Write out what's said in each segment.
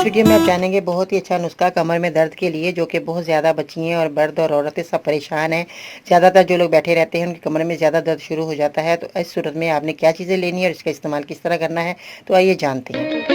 Video में आप जानेंगे बहुत ही अच्छा नुस्खा कमर में दर्द के लिए, जो कि बहुत ज़्यादा बच्चियाँ और मर्द और औरतें सब परेशान हैं। ज़्यादातर जो लोग बैठे रहते हैं उनकी कमर में ज़्यादा दर्द शुरू हो जाता है। तो इस सूरत में आपने क्या चीज़ें लेनी है और इसका इस्तेमाल किस तरह करना है, तो आइए जानते हैं।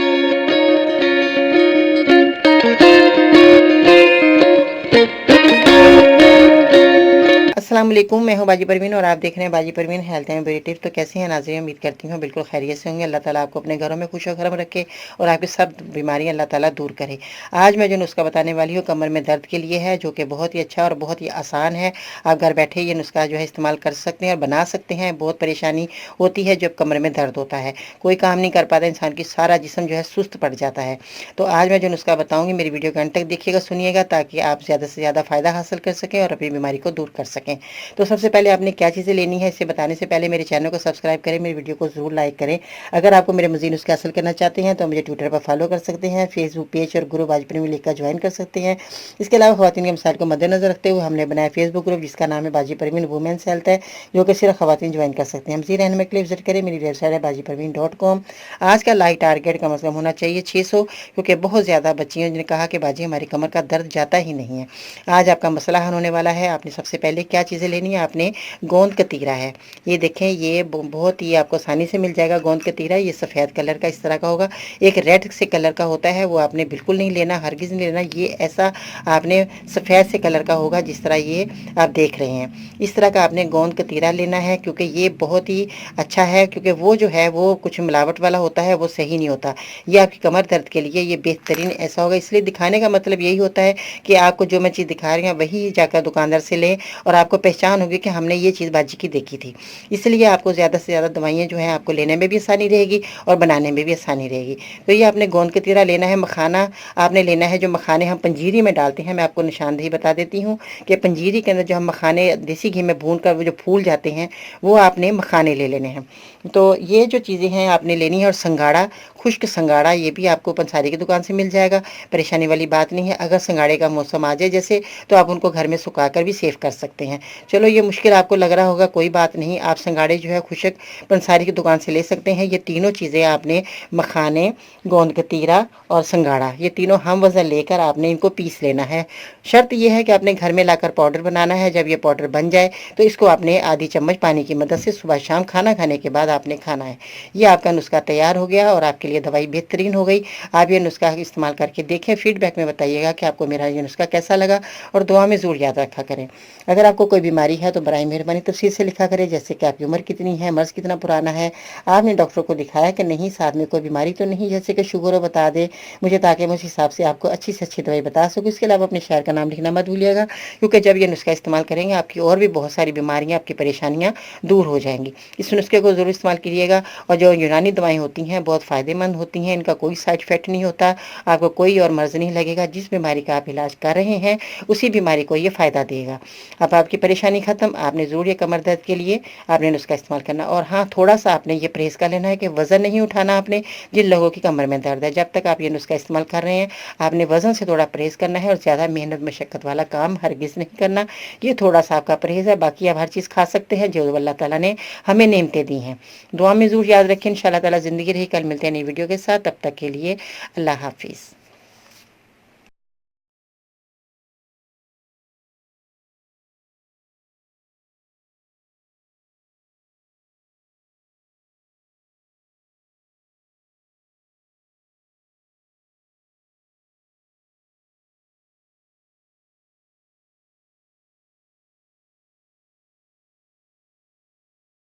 अस्सलाम वालेकुम, मैं हूं बाजी परवीन और आप देख रहे हैं बाजी Parveen health and beauty tips. तो कैसे हैं नाज़रीन, उम्मीद करती हूँ बिल्कुल खैरियत से होंगे। अल्लाह ताला आपको अपने घरों में खुश और खरम रखे और आपकी सब बीमारियां अल्लाह ताला दूर करे। आज मैं जो नुस्खा बताने वाली हूँ कमर में दर्द के लिए है, जो कि बहुत ही अच्छा और बहुत ही आसान है। आप घर बैठे ये नुस्खा जो है इस्तेमाल कर सकते हैं और बना सकते हैं। बहुत परेशानी होती है जब कमर में दर्द होता है, कोई काम नहीं कर पाता, इंसान की सारा जिस्म जो है सुस्त पड़ जाता है। तो आज मैं जो नुस्खा बताऊँगी मेरी वीडियो के अंत तक देखिएगा, सुनिएगा, ताकि आप ज़्यादा से ज़्यादा फ़ायदा हासिल कर सकें और अपनी बीमारी को दूर कर सकें। तो सबसे पहले आपने क्या चीज़ें लेनी है, इसे बताने से पहले मेरे चैनल को सब्सक्राइब करें, मेरी वीडियो को ज़रूर लाइक करें। अगर आपको मेरे मज़ीद नुस्खे हासिल करना चाहते हैं तो मुझे ट्विटर पर फॉलो कर सकते हैं, फेसबुक पेज और ग्रुप बाजी परवीन लिखकर ज्वाइन कर सकते हैं। इसके अलावा ख़वातीन के मसाइल को मद्देनजर रखते हुए हमने बनाया फेसबुक ग्रुप जिसका नाम है बाजी परवीन वुमेन्स हेल्थ है, जो कि सिर्फ ख़वातीन ज्वाइन कर सकते हैं। मज़ीद रहने के लिए विजिट करें, मेरी वेबसाइट है bajiparveen.com। आज का लाइक टारगेट कम अज़ कम होना चाहिए 600, क्योंकि बहुत ज़्यादा बच्चियों ने कहा कि बाजी हमारी कमर का दर्द जाता ही नहीं है। आज आपका मसला हल होने वाला है। आपने सबसे पहले क्या चीज़ें लेनी है, आपने गोंद कतीरा है। ये देखें, ये बहुत ही आपको आसानी से मिल जाएगा। गोंद कतीरा ये सफ़ेद कलर का इस तरह का होगा, एक रेड से कलर का होता है, वो आपने बिल्कुल नहीं लेना, हरगिज़ नहीं लेना। ये ऐसा आपने सफ़ेद से कलर का होगा जिस तरह ये आप देख रहे हैं। इस तरह का आपने गोंद कतीरा लेना है, क्योंकि ये बहुत ही अच्छा है, क्योंकि वो जो है वो कुछ मिलावट वाला होता है, वो सही नहीं होता। ये आपकी कमर दर्द के लिए ये बेहतरीन ऐसा होगा। इसलिए दिखाने का मतलब यही होता है कि आपको जो मैं चीज़ दिखा रही हूँ वही जाकर दुकानदार से लें और आपको पहचान होगी कि हमने ये चीज़ बाजी की देखी थी। इसलिए आपको ज़्यादा से ज़्यादा दवाइयाँ जो हैं आपको लेने में भी आसानी रहेगी और बनाने में भी आसानी रहेगी। तो ये आपने गोंद कतीरा लेना है। मखाना आपने लेना है, जो मखाने हम पंजीरी में डालते हैं, मैं आपको निशानदेही बता देती हूँ कि पंजीरी के अंदर जो हम मखाने देसी घी में भून कर वो जो फूल जाते हैं, वो आपने मखाने ले लेने हैं। तो ये जो चीज़ें हैं आपने लेनी है। और संगाड़ा, खुश्क संगाड़ा, ये भी आपको पंसारी की दुकान से मिल जाएगा, परेशानी वाली बात नहीं है। अगर संगाड़े का मौसम आ जाए जैसे, तो आप उनको घर में सुखा कर भी सेव कर सकते हैं। चलो, ये मुश्किल आपको लग रहा होगा, कोई बात नहीं, आप संगाड़े जो है खुशक पंसारी की दुकान से ले सकते हैं। ये तीनों चीज़ें आपने मखाने, गोंद कतीरा और संगाड़ा, ये तीनों हम वज़न लेकर आपने इनको पीस लेना है। शर्त यह है कि आपने घर में लाकर पाउडर बनाना है। जब ये पाउडर बन जाए तो इसको आपने आधी चम्मच पानी की मदद से सुबह शाम खाना खाने के बाद आपने खाना है। ये आपका नुस्खा तैयार हो गया और आपके लिए दवाई बेहतरीन हो गई। आप ये नुस्खा इस्तेमाल करके देखें, फीडबैक में बताइएगा कि आपको मेरा ये नुस्खा कैसा लगा, और दुआ में ज़रूर याद रखा करें। अगर आपको कोई बीमारी है तो बराए मेहरबानी तफसील से लिखा करें, जैसे कि आपकी उम्र कितनी है, मर्ज़ कितना पुराना है, आपने डॉक्टर को दिखाया कि नहीं, साथ में कोई बीमारी तो नहीं, जैसे कि शुगर हो बता दें मुझे, ताकि मैं उस हिसाब से आपको अच्छी से अच्छी दवाई बता सकूँ। इसके अलावा अपने शहर का नाम लिखना मत भूलिएगा, क्योंकि जब ये नुस्खा इस्तेमाल करेंगे आपकी और भी बहुत सारी बीमारियाँ, आपकी परेशानियाँ दूर हो जाएंगी। इस नुस्खे को ज़रूर इस्तेमाल कीजिएगा। और जो यूनानी दवाएँ होती हैं बहुत फ़ायदेमंद होती हैं, इनका कोई साइड इफ़ेक्ट नहीं होता, आपको कोई और मर्ज़ नहीं लगेगा। जिस बीमारी का आप इलाज कर रहे हैं उसी बीमारी को ये फ़ायदा देगा। अब आपकी परेशानी ख़त्म। आपने ज़रूर ये कमर दर्द के लिए आपने नुस्खा इस्तेमाल करना। और हाँ, थोड़ा सा आपने ये परहेज़ कर लेना है कि वज़न नहीं उठाना आपने। जिन लोगों की कमर में दर्द है, जब तक आप ये नुस्खा इस्तेमाल कर रहे हैं आपने वज़न से थोड़ा परहेज़ करना है और ज़्यादा मेहनत मशक्क़त वाला काम हरगिज़ नहीं करना। ये थोड़ा सा आपका परहेज़ है, बाकी आप हर चीज़ खा सकते हैं जो अल्लाह ताला ने हमें नेमतें दी हैं। दुआ में ज़रूर याद रखें। इंशाअल्लाह ताला ज़िंदगी रही, कल मिलते हैं नई वीडियो के साथ। तब तक के लिए अल्लाह हाफ़िज़।